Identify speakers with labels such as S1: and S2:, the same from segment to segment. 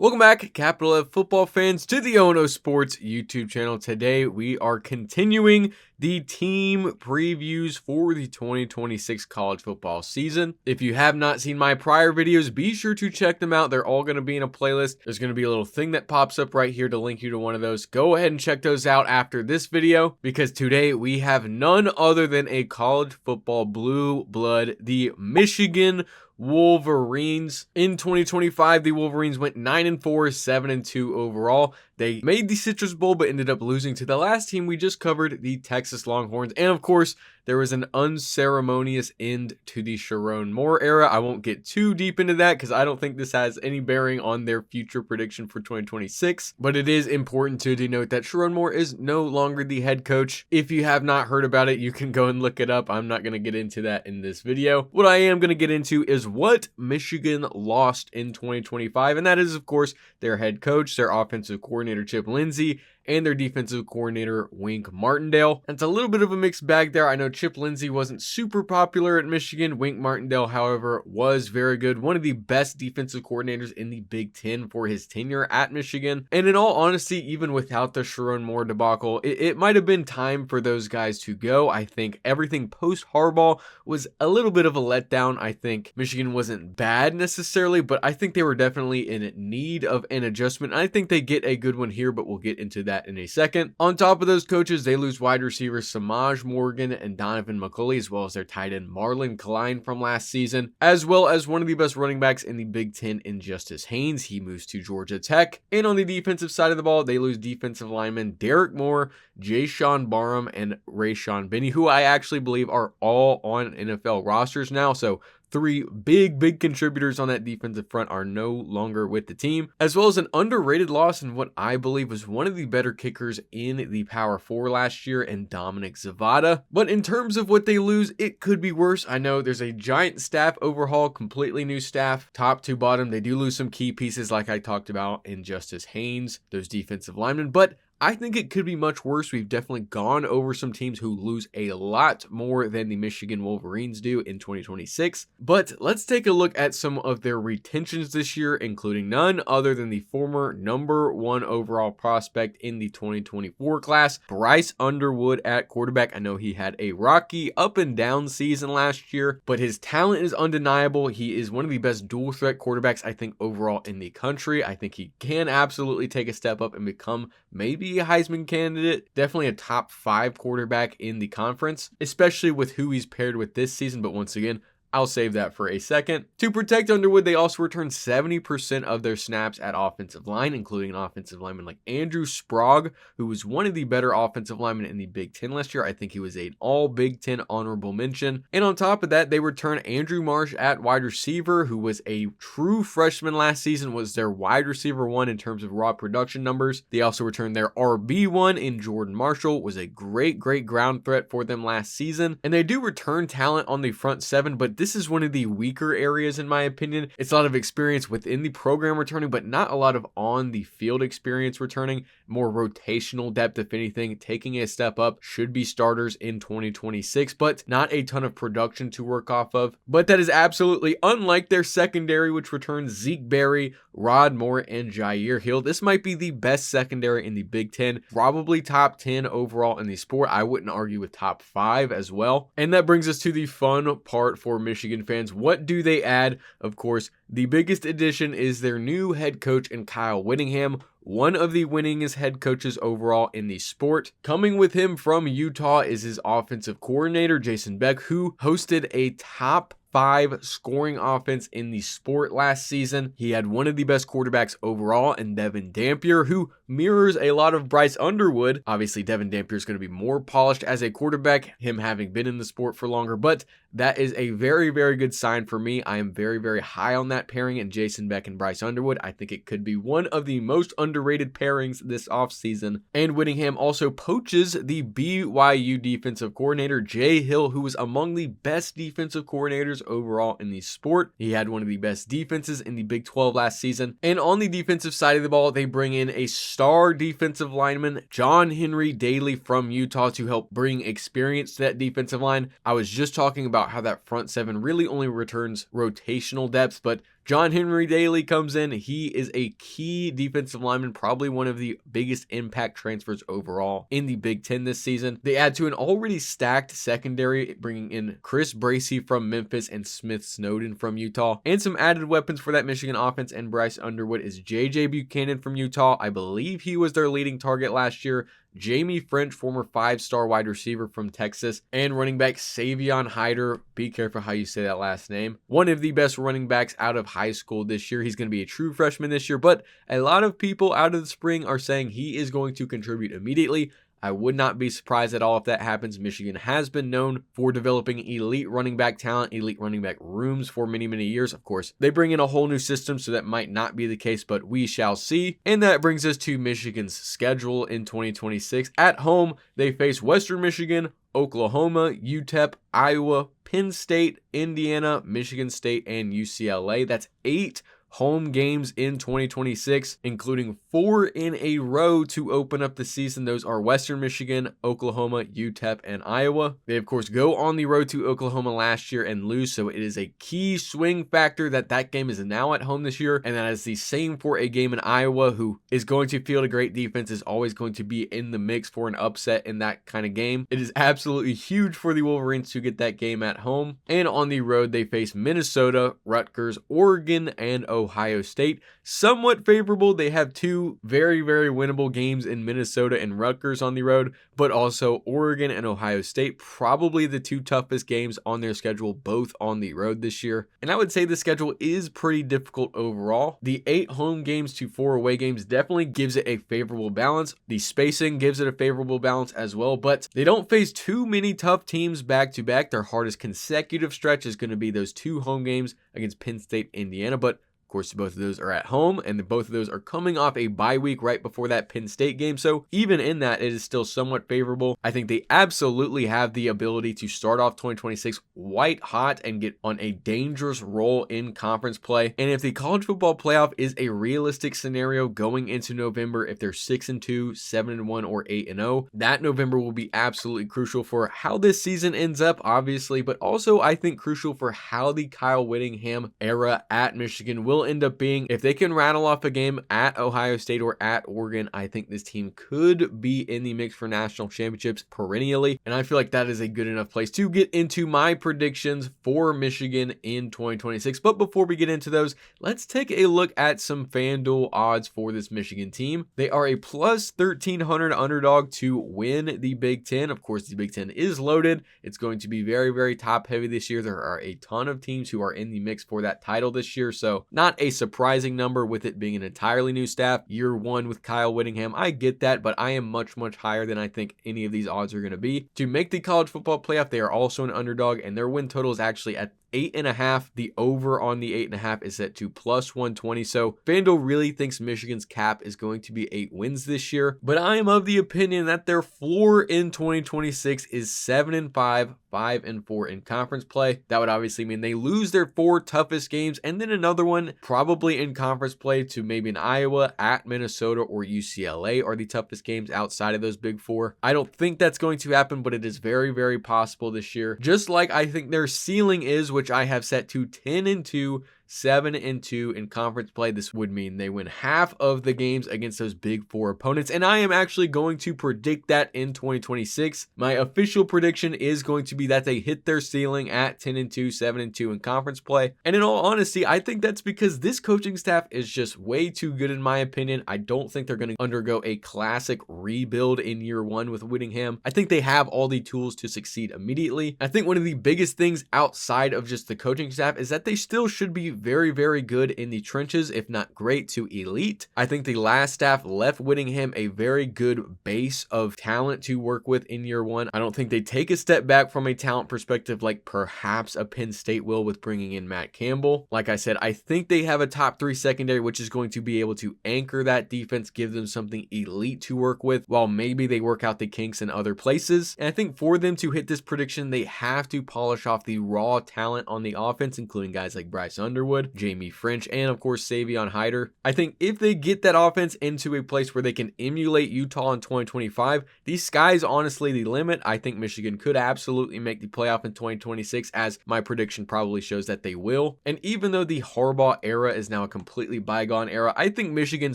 S1: Welcome back, Capital F football fans, to the Ono Sports YouTube channel. Today, we are continuing the team previews for the 2026 college football season. If you have not seen my prior videos, be sure to check them out. They're all going to be in a playlist. There's going to be a little thing that pops up right here to link you to one of those. Go ahead and check those out after this video, because today we have none other than a college football blue blood, the Michigan Wolverines. In 2025, the Wolverines went 9-4, 7-2 overall. They made the Citrus Bowl, but ended up losing to the last team we just covered, the Texas Longhorns. And of course, there was an unceremonious end to the Sherrone Moore era. I won't get too deep into that because I don't think this has any bearing on their future prediction for 2026. But it is important to denote that Sherrone Moore is no longer the head coach. If you have not heard about it, you can go and look it up. I'm not going to get into that in this video. What I am going to get into is what Michigan lost in 2025. And that is, of course, their head coach, their offensive coordinator, Chip Lindsey, and their defensive coordinator, Wink Martindale. And it's a little bit of a mixed bag there. I know Chip Lindsey wasn't super popular at Michigan. Wink Martindale, however, was very good. One of the best defensive coordinators in the Big Ten for his tenure at Michigan. And in all honesty, even without the Sherrone Moore debacle, it might have been time for those guys to go. I think everything post-Harbaugh was a little bit of a letdown. I think Michigan wasn't bad necessarily, but I think they were definitely in need of an adjustment. I think they get a good one here, but we'll get into that in a second. On top of those coaches, they lose wide receivers Samaj Morgan and Donovan McCulley, as well as their tight end Marlon Klein from last season, as well as one of the best running backs in the Big Ten in Justice Haynes. He moves to Georgia Tech. And on the defensive side of the ball, they lose defensive linemen Derek Moore, Jayshon Barham, and Rayshawn Benny, who I actually believe are all on NFL rosters now. So three big contributors on that defensive front are no longer with the team, as well as an underrated loss in what I believe was one of the better kickers in the Power 4 last year, and Dominic Zavada. But in terms of what they lose, it could be worse. I know there's a giant staff overhaul, completely new staff, top to bottom. They do lose some key pieces like I talked about in Justice Haynes, those defensive linemen, but I think it could be much worse. We've definitely gone over some teams who lose a lot more than the Michigan Wolverines do in 2026. But let's take a look at some of their retentions this year, including none other than the former #1 overall prospect in the 2024 class, Bryce Underwood at quarterback. I know he had a rocky up and down season last year, but his talent is undeniable. He is one of the best dual threat quarterbacks, I think, overall in the country. I think he can absolutely take a step up and become maybe a Heisman candidate, definitely a top 5 quarterback in the conference, especially with who he's paired with this season. But once again, I'll save that for a second. To protect Underwood, they also returned 70% of their snaps at offensive line, including an offensive lineman like Andrew Sprague, who was one of the better offensive linemen in the Big Ten last year. I think he was an all Big Ten honorable mention. And on top of that, they returned Andrew Marsh at wide receiver, who was a true freshman last season, was their wide receiver 1 in terms of raw production numbers. They also returned their RB1 in Jordan Marshall, was a great ground threat for them last season. And they do return talent on the front 7, but this is one of the weaker areas in my opinion. It's a lot of experience within the program returning, but not a lot of on the field experience returning. More rotational depth, if anything, taking a step up, should be starters in 2026, but not a ton of production to work off of. But that is absolutely unlike their secondary, which returns Zeke Berry, Rod Moore, and Jair Hill. This might be the best secondary in the Big Ten, probably top 10 overall in the sport. I wouldn't argue with top 5 as well. And that brings us to the fun part for Michigan fans. What do they add? Of course, the biggest addition is their new head coach in Kyle Whittingham, one of the winningest head coaches overall in the sport. Coming with him from Utah is his offensive coordinator, Jason Beck, who hosted a top 5 scoring offense in the sport last season. He had one of the best quarterbacks overall in Devin Dampier, who mirrors a lot of Bryce Underwood. Obviously, Devin Dampier is going to be more polished as a quarterback, him having been in the sport for longer, but that is a very good sign for me. I am very high on that pairing in Jason Beck and Bryce Underwood. I think it could be one of the most underrated pairings this offseason. And Whittingham also poaches the BYU defensive coordinator, Jay Hill, who was among the best defensive coordinators overall in the sport. He had one of the best defenses in the Big 12 last season. And on the defensive side of the ball, they bring in a star defensive lineman, John Henry Daly from Utah, to help bring experience to that defensive line. I was just talking about how that front 7 really only returns rotational depth, but John Henry Daly comes in. He is a key defensive lineman, probably one of the biggest impact transfers overall in the Big Ten this season. They add to an already stacked secondary, bringing in Chris Bracey from Memphis and Smith Snowden from Utah, and some added weapons for that Michigan offense. And Bryce Underwood is JJ Buchanan from Utah. I believe he was their leading target last year. Jamie French, former 5-star wide receiver from Texas, and running back Savion Hyder. Be careful how you say that last name. One of the best running backs out of high school this year. He's going to be a true freshman this year, but a lot of people out of the spring are saying he is going to contribute immediately. I would not be surprised at all if that happens. Michigan has been known for developing elite running back talent, elite running back rooms for many, many years. Of course, they bring in a whole new system, so that might not be the case, but we shall see. And that brings us to Michigan's schedule in 2026. At home, they face Western Michigan, Oklahoma, UTEP, Iowa, Penn State, Indiana, Michigan State, and UCLA. That's 8 home games in 2026, including 4 in a row to open up the season. Those are Western Michigan, Oklahoma, UTEP, and Iowa. They, of course, go on the road to Oklahoma last year and lose, so it is a key swing factor that game is now at home this year, and that is the same for a game in Iowa, who is going to field a great defense, is always going to be in the mix for an upset in that kind of game. It is absolutely huge for the Wolverines to get that game at home. And on the road, they face Minnesota, Rutgers, Oregon, and Ohio State. Somewhat favorable. They have 2 very, very winnable games in Minnesota and Rutgers on the road, but also Oregon and Ohio State, probably the 2 toughest games on their schedule, both on the road this year. And I would say the schedule is pretty difficult overall. The 8 home games to 4 away games definitely gives it a favorable balance. The spacing gives it a favorable balance as well, but they don't face too many tough teams back to back. Their hardest consecutive stretch is going to be those 2 home games against Penn State, Indiana, but of course, both of those are at home, and both of those are coming off a bye week right before that Penn State game. So even in that, it is still somewhat favorable. I think they absolutely have the ability to start off 2026 white hot and get on a dangerous roll in conference play. And if the college football playoff is a realistic scenario going into November, if they're 6-2, 7-1, or 8-0, that November will be absolutely crucial for how this season ends up, obviously, but also I think crucial for how the Kyle Whittingham era at Michigan will end up being. If they can rattle off a game at Ohio State or at Oregon, I think this team could be in the mix for national championships perennially, and I feel like that is a good enough place to get into my predictions for Michigan in 2026. But before we get into those, let's take a look at some FanDuel odds for this Michigan team. They are a plus 1,300 underdog to win the Big Ten. Of course, the Big Ten is loaded. It's going to be very, very top heavy this year. There are a ton of teams who are in the mix for that title this year, so not a surprising number with it being an entirely new staff. Year 1 with Kyle Whittingham, I get that, but I am much, much higher than I think any of these odds are going to be. To make the college football playoff, they are also an underdog, and their win total is actually at 8.5. The over on the 8.5 is set to plus 120. So FanDuel really thinks Michigan's cap is going to be 8 wins this year, but I am of the opinion that their floor in 2026 is 7-5, 5-4 in conference play. That would obviously mean they lose their 4 toughest games, and then another one probably in conference play to maybe an Iowa, at Minnesota, or UCLA are the toughest games outside of those big 4. I don't think that's going to happen, but it is very, very possible this year. Just like I think their ceiling is, which I have set to 10-2, 7-2 in conference play. This would mean they win half of the games against those big 4 opponents, and I am actually going to predict that in 2026. My official prediction is going to be that they hit their ceiling at 10-2, 7-2 in conference play. And in all honesty, I think that's because this coaching staff is just way too good in my opinion. I don't think they're going to undergo a classic rebuild in year 1 with Whittingham. I think they have all the tools to succeed immediately. I think one of the biggest things outside of just the coaching staff is that they still should be very, very good in the trenches, if not great to elite. I think the last staff left Whittingham a very good base of talent to work with in year 1. I don't think they take a step back from a talent perspective like perhaps a Penn State will with bringing in Matt Campbell. Like I said, I think they have a top 3 secondary, which is going to be able to anchor that defense, give them something elite to work with, while maybe they work out the kinks in other places. And I think for them to hit this prediction, they have to polish off the raw talent on the offense, including guys like Bryce Underwood, Leatherwood, Jamie French, and of course Savion Hyder. I think if they get that offense into a place where they can emulate Utah in 2025, the sky's honestly the limit. I think Michigan could absolutely make the playoff in 2026, as my prediction probably shows that they will. And even though the Harbaugh era is now a completely bygone era, I think Michigan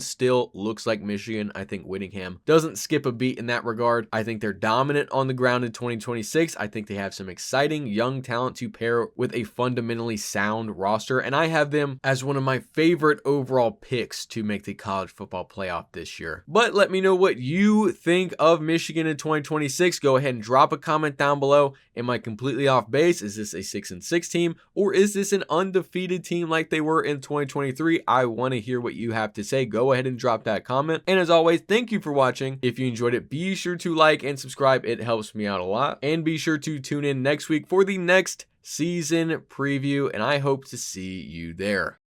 S1: still looks like Michigan. I think Whittingham doesn't skip a beat in that regard. I think they're dominant on the ground in 2026. I think they have some exciting young talent to pair with a fundamentally sound roster, and I have them as one of my favorite overall picks to make the college football playoff this year. But let me know what you think of Michigan in 2026. Go ahead and drop a comment down below. Am I completely off base? Is this a 6-6 team, or is this an undefeated team like they were in 2023? I want to hear what you have to say. Go ahead and drop that comment. And as always, thank you for watching. If you enjoyed it, be sure to like and subscribe. It helps me out a lot. And be sure to tune in next week for the next season preview, and I hope to see you there.